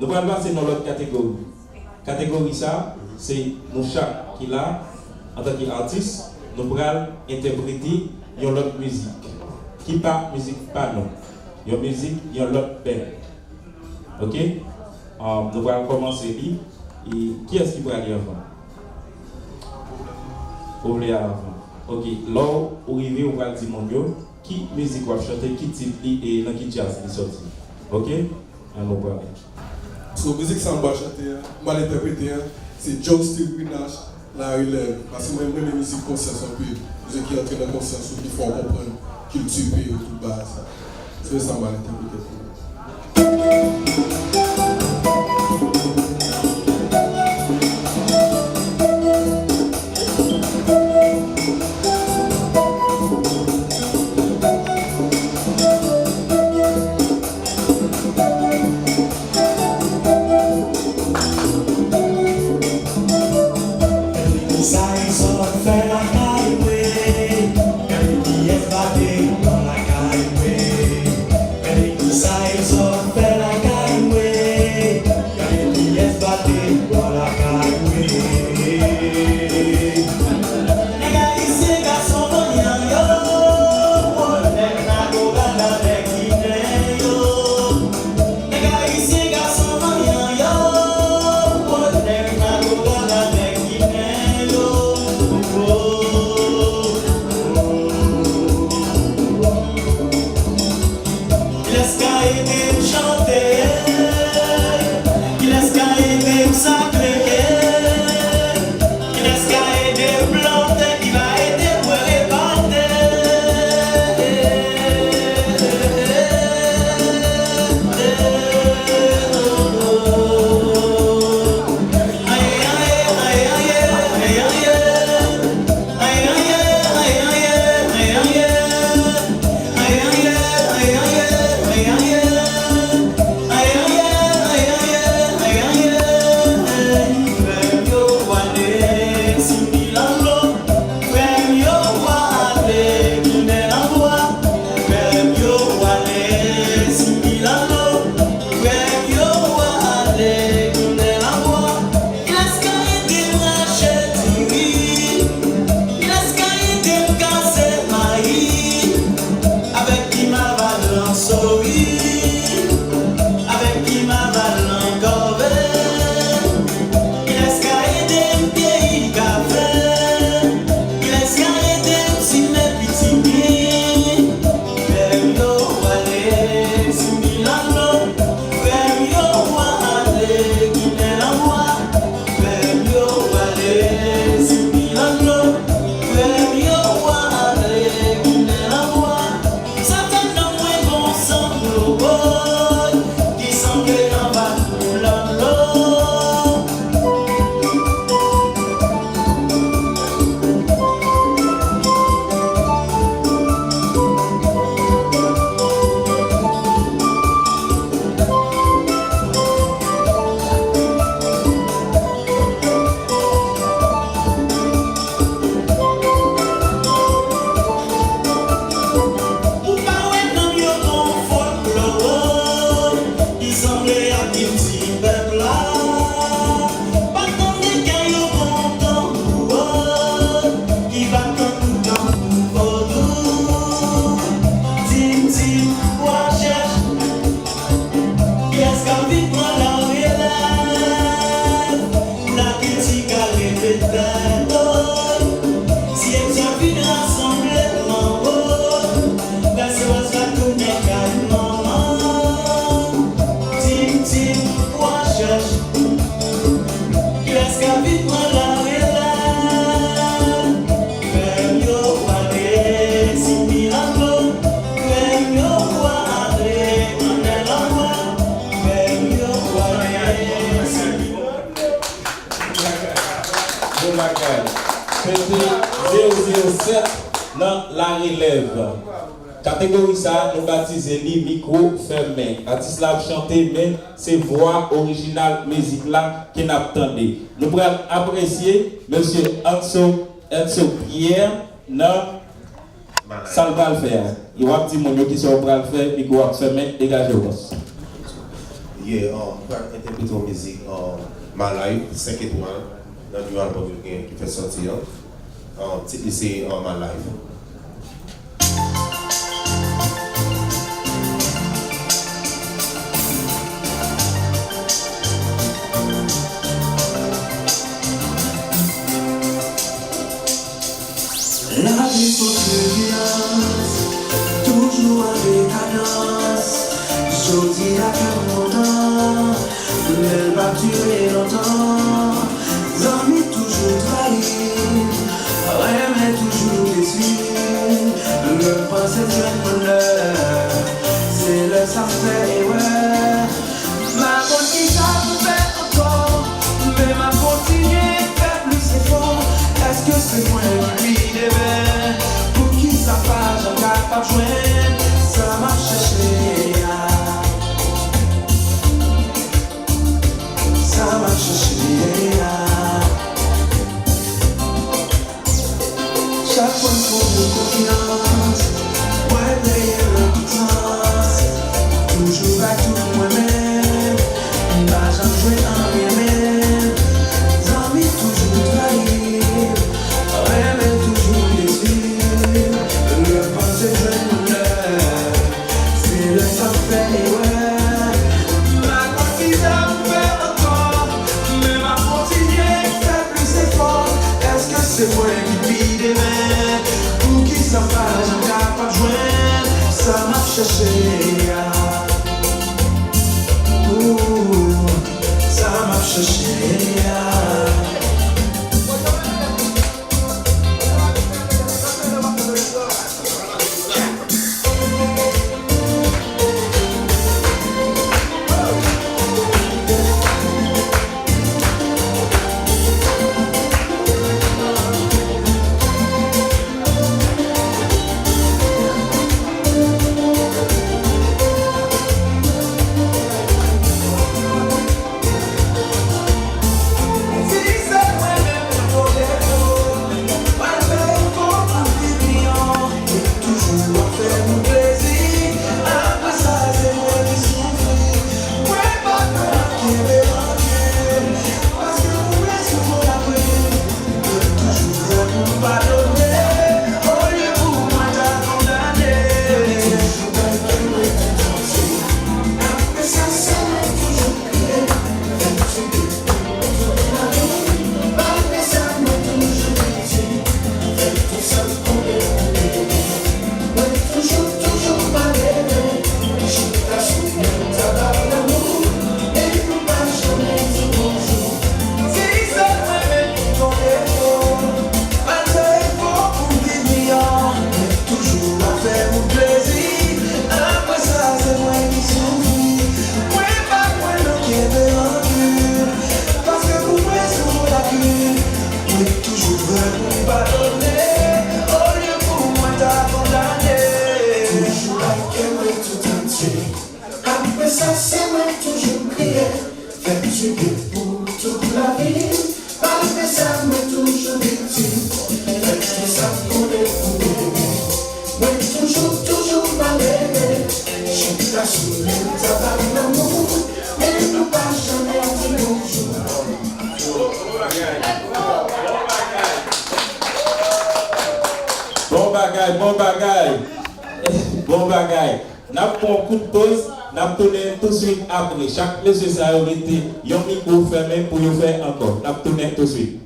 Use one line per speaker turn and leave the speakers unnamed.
Nous allons passer dans l'autre catégorie. Catégorie ça, c'est nous chaque qui là, en tant qu'artiste, nous allons interpréter une autre musique. Qui pas musique pas non. Une musique, une autre belle. Ok? Nous allons commencer. Et qui est-ce qui va aller avant? Vous voulez avant. Ok, là, où arrivez, on va dire mon Dieu, qui musique va chanter, qui type et dans qui jazz est sorti. Ok? Alors, voilà.
So, musique ça va chanter, on va l'interpréter, c'est John Steve Nash, la relève. Parce que moi, j'aime les musiques conscience un peu, musique qui entre dans la conscience, qui font comprendre culture et tout bas. C'est ça, on va l'interpréter.
C'était 007 dans la relève. Catégorie ça, nous baptisons les micro fermé. Artiste là chanter, mais c'est voix originale musique là qui n'attendait. Nous pourrons apprécier monsieur Anso Pierre dans ça va le faire. Il va dire mon qui sont prêt à le faire, micro fermé, dégagez-vous.
Yeah, interpréter une musique My Life, 5 étoiles, dans le album qui fait sortir. C'est My Life.
La vie violence, toujours avec cadence. Je dis à quel moment, elle va durer longtemps. Amis toujours trahis, mais toujours déçus. Le passé de bonheur, c'est le savoir et ouais. Ma bonne qui ça fait encore, mais ma continuer faire plus c'est fort. Est-ce que c'est moi qui lui devais? Pour qui ça passe, j'en garde pas joindre. Ça m'a cherché, ça m'a cherché. Chaque fois qu'il faut de confiance, ouais, payer le puissance. Toujours à tout moi-même, bah j'en jouais en bien-même. Amis toujours trahis, ouais, mais toujours déçus. Le passé de bonheur, c'est le savoir et ouais. Ma conquise a fait encore, mais ma continuer fait plus effort. Est-ce que c'est moi qui vis des mains? Pour qui ça va, j'en garde pas joindre. Ça m'a cherché, ça m'a cherché.
Après ça, c'est moi toujours crier. Fais du bien pour toute la vie. Après ça, moi toujours victime. Fais tout ça pour les fouiller. Moi toujours malheureux. Je t'ai assuré, t'as pas l'amour. Mais nous pas jamais dit bonjour.
Bon bagaille, bon bagaille. Bon bagaille. N'a pas un coup de pause, n'a pas tourné tout de suite après. Chaque les ça aurait été un micro fermé pour le faire encore. N'a pas tourné tout de suite.